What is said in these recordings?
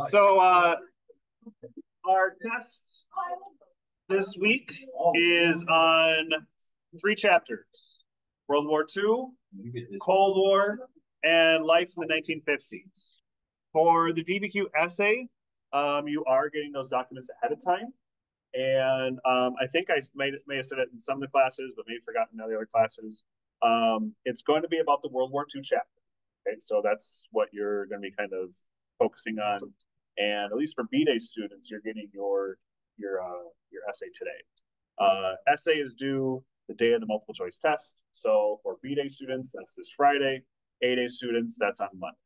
So our test this week is on three chapters: World War II, Cold War, and life in the 1950s. For the DBQ essay, you are getting those documents ahead of time. And I think I may have said it in some of the classes, but maybe forgotten in the other classes. It's going to be about the World War II chapter. Okay, so that's what you're going to be kind of focusing on. And at least for B-Day students, you're getting your essay today. Essay is due the day of the multiple choice test. So for B-Day students, that's this Friday. A-Day students, that's on Monday.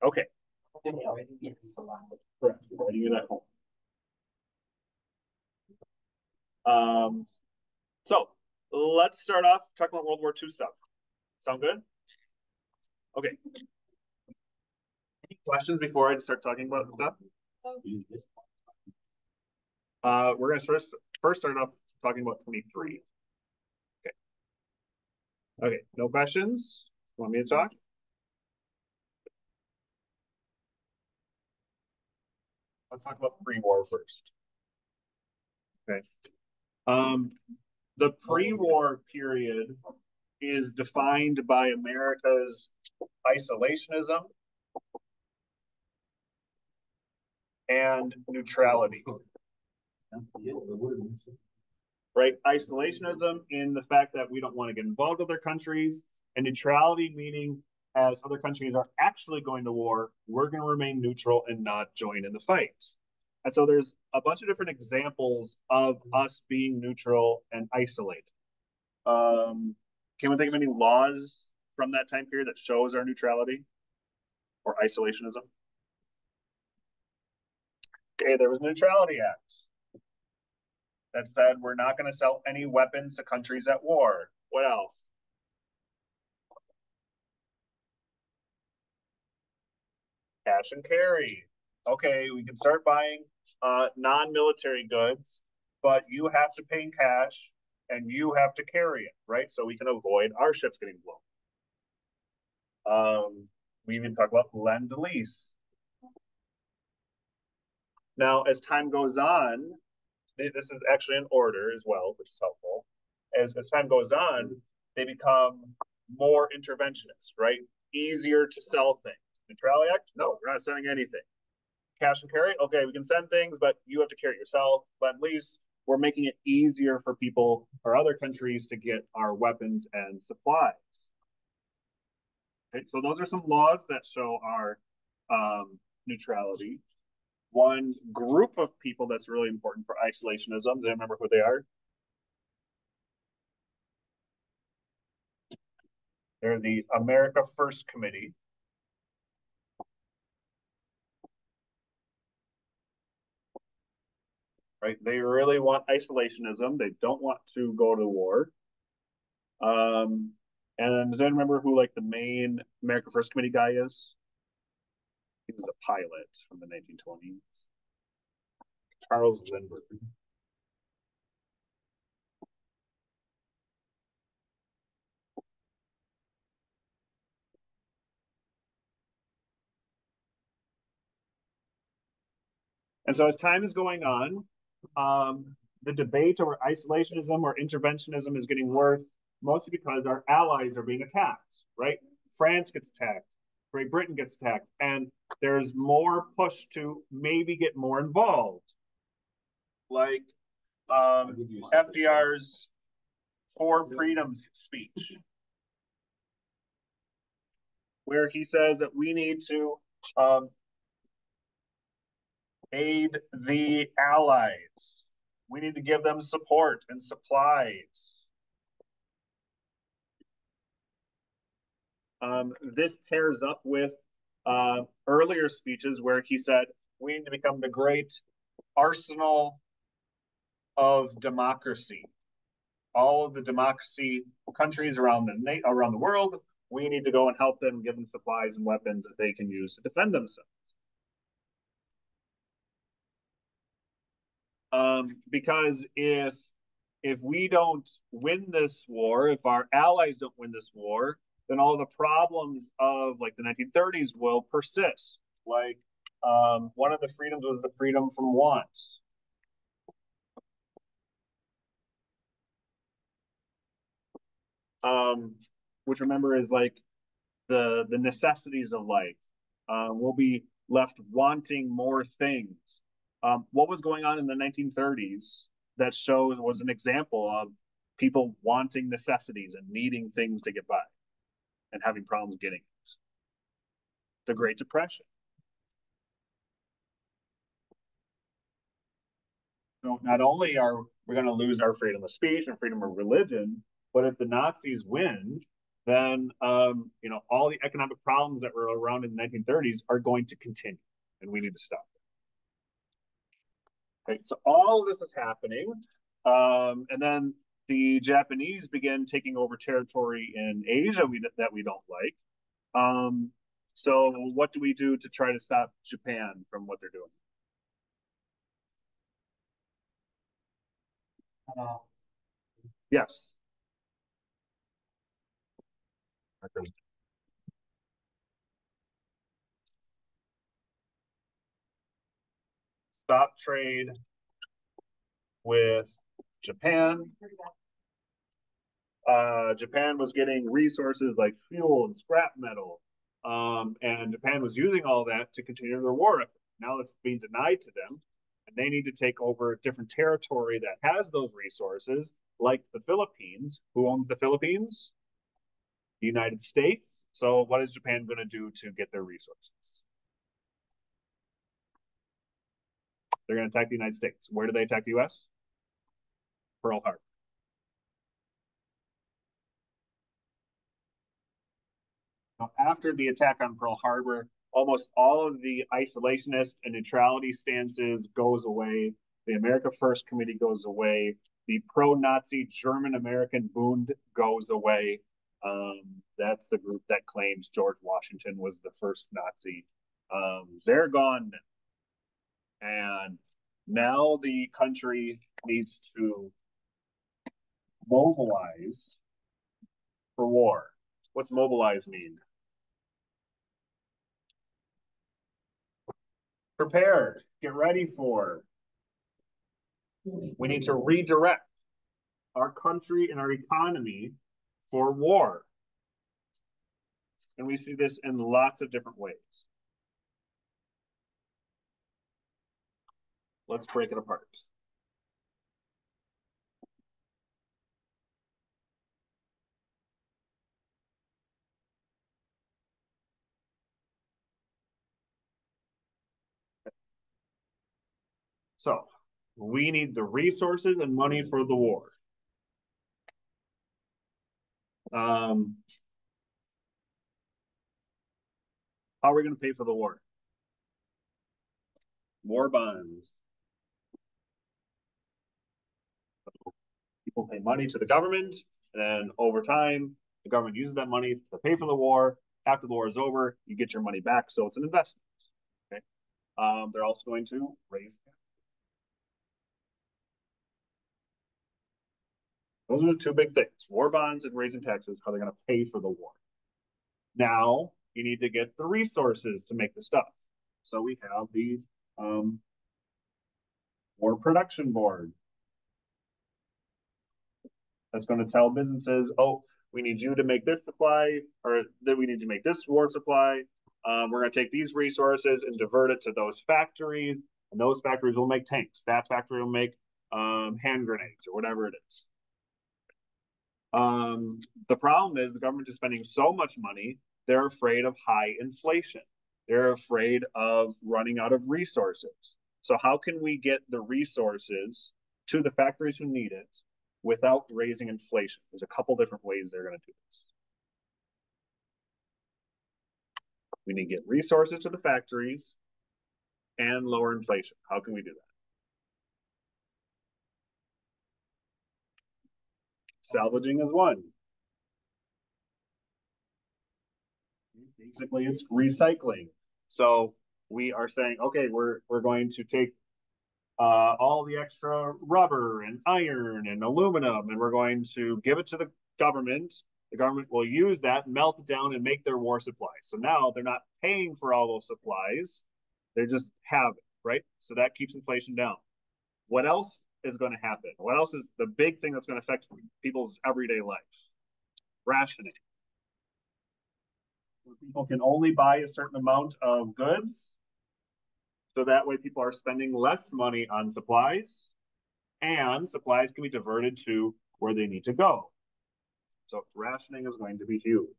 Okay. Yes. Correct. Writing you that home. So let's start off talking about World War II stuff. Sound good? Okay. Any questions before I start talking about stuff? We're going to first start off talking about 23. Okay. Okay. No questions? Want me to talk? Let's talk about pre-war first. Okay. The pre-war period is defined by America's isolationism and neutrality. Right? Isolationism in the fact that we don't want to get involved with other countries, and neutrality meaning as other countries are actually going to war, we're going to remain neutral and not join in the fight. And so there's a bunch of different examples of us being neutral and isolated. Can we think of any laws from that time period that shows our neutrality or isolationism? Okay, there was a Neutrality Act that said we're not going to sell any weapons to countries at war. What else? Cash and carry. Okay, we can start buying non-military goods, but you have to pay in cash and you have to carry it, right? So we can avoid our ships getting blown. We even talk about lend lease. Now, as time goes on, this is actually in order as well, which is helpful. As time goes on, they become more interventionist, right? Easier to sell things. Neutrality Act? No, we're not selling anything. Cash and carry? Okay, we can send things, but you have to carry it yourself. Lend lease, we're making it easier for people or other countries to get our weapons and supplies. Okay, so those are some laws that show our neutrality. One group of people that's really important for isolationism. Do you remember who they are? They're the America First Committee. Right? They really want isolationism. They don't want to go to war. And does anyone remember who like the main America First Committee guy is? He was the pilot from the 1920s. Charles Lindbergh. And so as time is going on, the debate over isolationism or interventionism is getting worse, mostly because our allies are being attacked, right? France gets attacked, Great Britain gets attacked, and there's more push to maybe get more involved. Like FDR's Four Freedoms speech, where he says that we need to aid the allies. We need to give them support and supplies. This pairs up with earlier speeches where he said we need to become the great arsenal of democracy. All of the democracy countries around the world, we need to go and help them, give them supplies and weapons that they can use to defend themselves. Because if we don't win this war, if our allies don't win this war, then all the problems of like the 1930s will persist, like One of the freedoms was the freedom from want. Which remember is like the necessities of life. We'll be left wanting more things. What was going on in the 1930s that shows was an example of people wanting necessities and needing things to get by and having problems getting it. The Great Depression. So not only are we going to lose our freedom of speech and freedom of religion, but if the Nazis win, then all the economic problems that were around in the 1930s are going to continue, and we need to stop it. Okay, so all of this is happening, and then the Japanese begin taking over territory in Asia that we don't like. So what do we do to try to stop Japan from what they're doing? Yes. Stop trade with Japan. Japan was getting resources like fuel and scrap metal, and Japan was using all that to continue their war effort. Now it's being denied to them, and they need to take over different territory that has those resources, like the Philippines. Who owns the Philippines? The United States. So what is Japan going to do to get their resources? They're going to attack the United States. Where do they attack the U.S.? Pearl Harbor. Now, after the attack on Pearl Harbor, almost all of the isolationist and neutrality stances goes away. The America First Committee goes away. The pro-Nazi German-American Bund goes away. That's the group that claims George Washington was the first Nazi. They're gone now. And now the country needs to mobilize for war. What's mobilize mean? Prepared, get ready for. We need to redirect our country and our economy for war. And we see this in lots of different ways. Let's break it apart. So we need the resources and money for the war. How are we going to pay for the war? War bonds. People pay money to the government, and then over time, the government uses that money to pay for the war. After the war is over, you get your money back, so it's an investment. Okay. They're also going to raise. Those are the two big things: war bonds and raising taxes. How they're going to pay for the war. Now you need to get the resources to make the stuff. So we have the War Production Board that's going to tell businesses, oh, we need you to make this supply, or that we need to make this war supply. We're going to take these resources and divert it to those factories, and those factories will make tanks. That factory will make hand grenades or whatever it is. The problem is the government is spending so much money, they're afraid of high inflation. They're afraid of running out of resources. So how can we get the resources to the factories who need it without raising inflation? There's a couple different ways they're going to do this. We need to get resources to the factories and lower inflation. How can we do that? Salvaging is one. Basically, it's recycling. So we are saying, okay, we're going to take all the extra rubber and iron and aluminum, and we're going to give it to the government. The government will use that, melt it down, and make their war supplies. So now they're not paying for all those supplies. They just have it, right? So that keeps inflation down. What else is going to happen? What else is the big thing that's going to affect people's everyday life? Rationing. People can only buy a certain amount of goods. So that way people are spending less money on supplies, and supplies can be diverted to where they need to go. So rationing is going to be huge.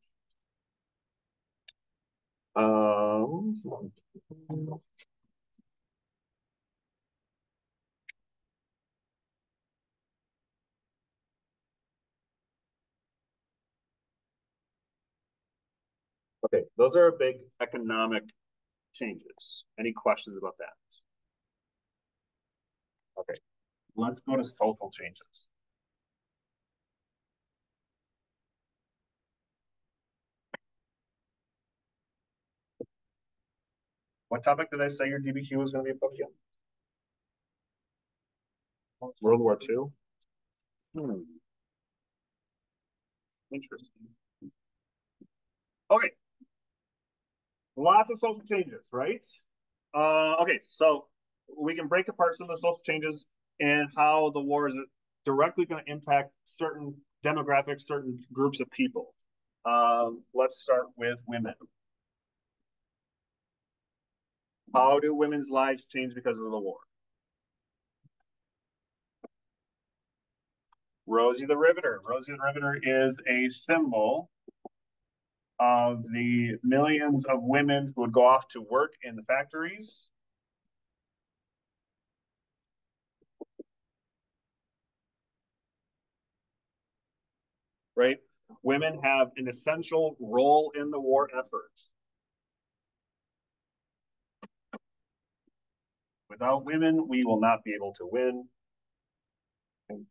Okay, those are big economic changes. Any questions about that? Okay, let's go to social changes. What topic did I say your DBQ was going to be about again? World War II? Interesting. Okay, lots of social changes, right? Okay, so we can break apart some of the social changes and how the war is directly going to impact certain demographics, certain groups of people. Let's start with women. How do women's lives change because of the war? Rosie the Riveter. Rosie the Riveter is a symbol of the millions of women who would go off to work in the factories. Right? Women have an essential role in the war effort. Without women, we will not be able to win. And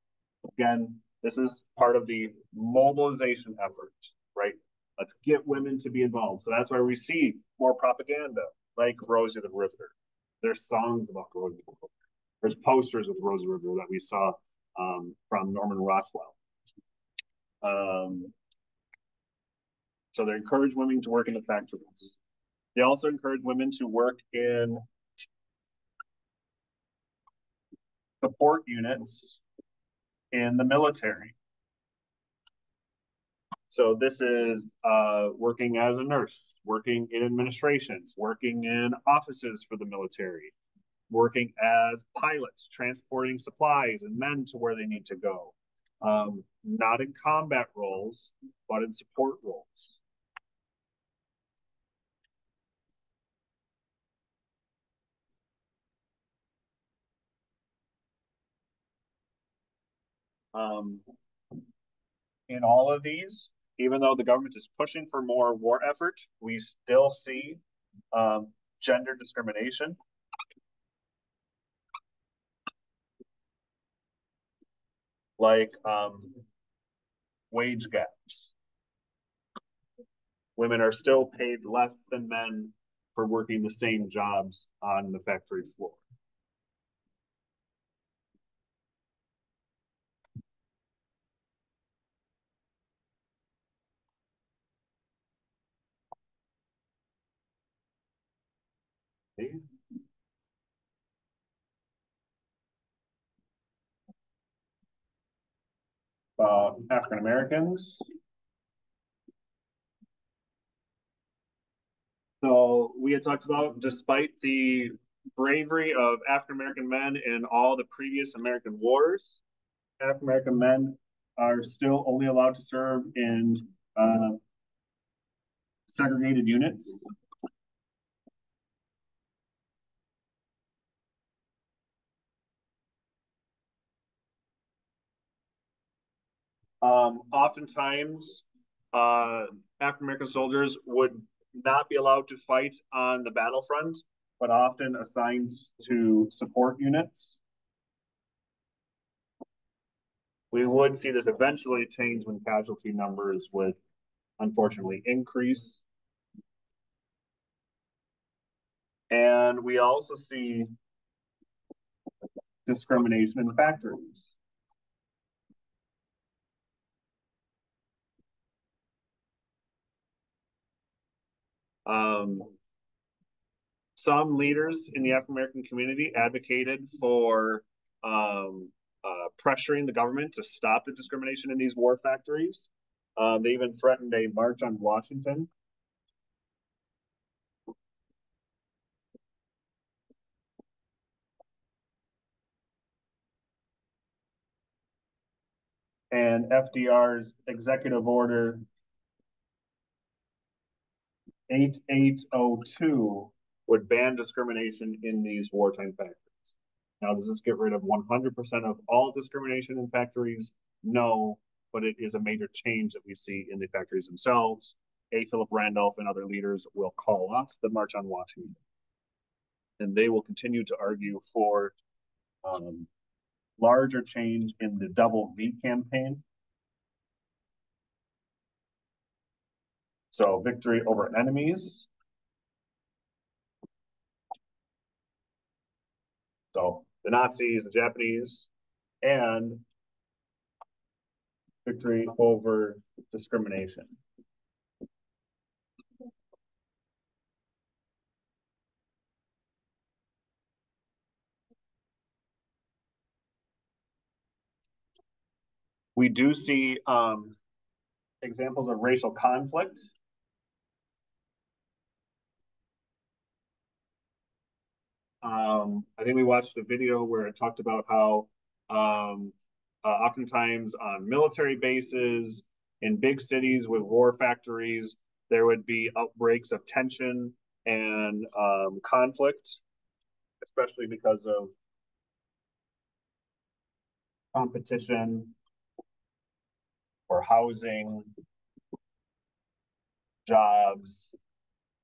again, this is part of the mobilization effort, right? Let's get women to be involved. So that's why we see more propaganda like Rosie the Riveter. There's songs about Rosie the Riveter. There's posters with Rosie the Riveter that we saw from Norman Rockwell. So they encourage women to work in the factories. They also encourage women to work in support units in the military. So this is working as a nurse, working in administrations, working in offices for the military, working as pilots, transporting supplies and men to where they need to go. Not in combat roles, but in support roles. In all of these, even though the government is pushing for more war effort, we still see gender discrimination. Like wage gaps. Women are still paid less than men for working the same jobs on the factory floor. African Americans. So we had talked about, despite the bravery of African American men in all the previous American wars, African American men are still only allowed to serve in segregated units. Oftentimes, African American soldiers would not be allowed to fight on the battlefront, but often assigned to support units. We would see this eventually change when casualty numbers would unfortunately increase. And we also see discrimination in factories. Um, some leaders in the African American community advocated for pressuring the government to stop the discrimination in these war factories. They even threatened a march on Washington. And FDR's executive order 8802 would ban discrimination in these wartime factories. Now, does this get rid of 100% of all discrimination in factories? No, but it is a major change that we see in the factories themselves. A. Philip Randolph and other leaders will call off the March on Washington. And they will continue to argue for larger change in the Double V campaign. So victory over enemies. So the Nazis, the Japanese, and victory over discrimination. We do see examples of racial conflict. I think we watched a video where it talked about how oftentimes on military bases in big cities with war factories, there would be outbreaks of tension and conflict, especially because of competition for housing, jobs,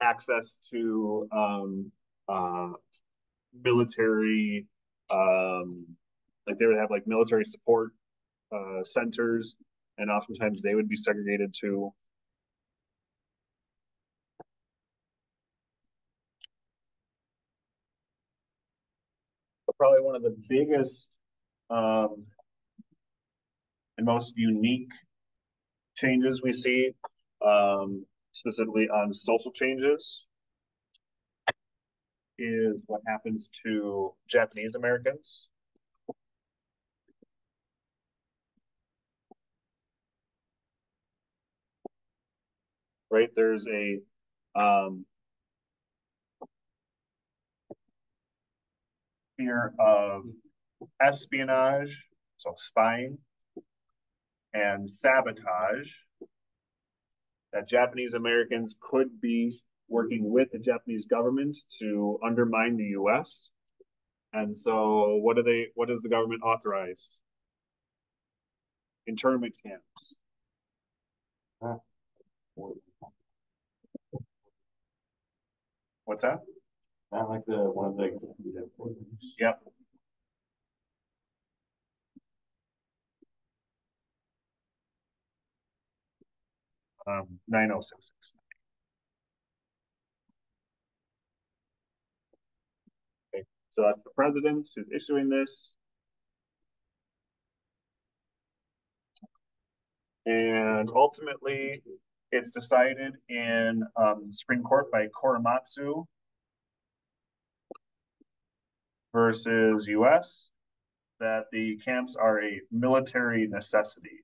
access to military, like they would have like military support centers, and oftentimes they would be segregated too. But probably one of the biggest and most unique changes we see, specifically on social changes, is what happens to Japanese Americans. Right, there's a fear of espionage, so spying, and sabotage, that Japanese Americans could be working with the Japanese government to undermine the US. And so what does the government authorize? Internment camps. What's that? Not like the one of the. Yep. Um, 9066. Okay, so that's the president who's issuing this. And ultimately, it's decided in Supreme Court by Korematsu versus US that the camps are a military necessity.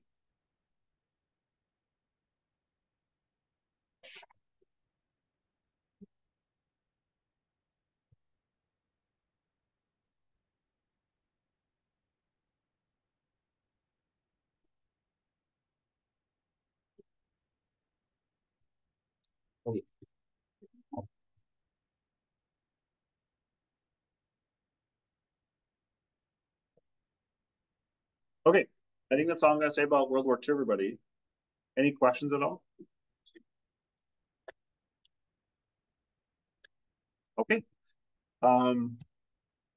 Okay, I think that's all I'm going to say about World War II, everybody. Any questions at all? Okay.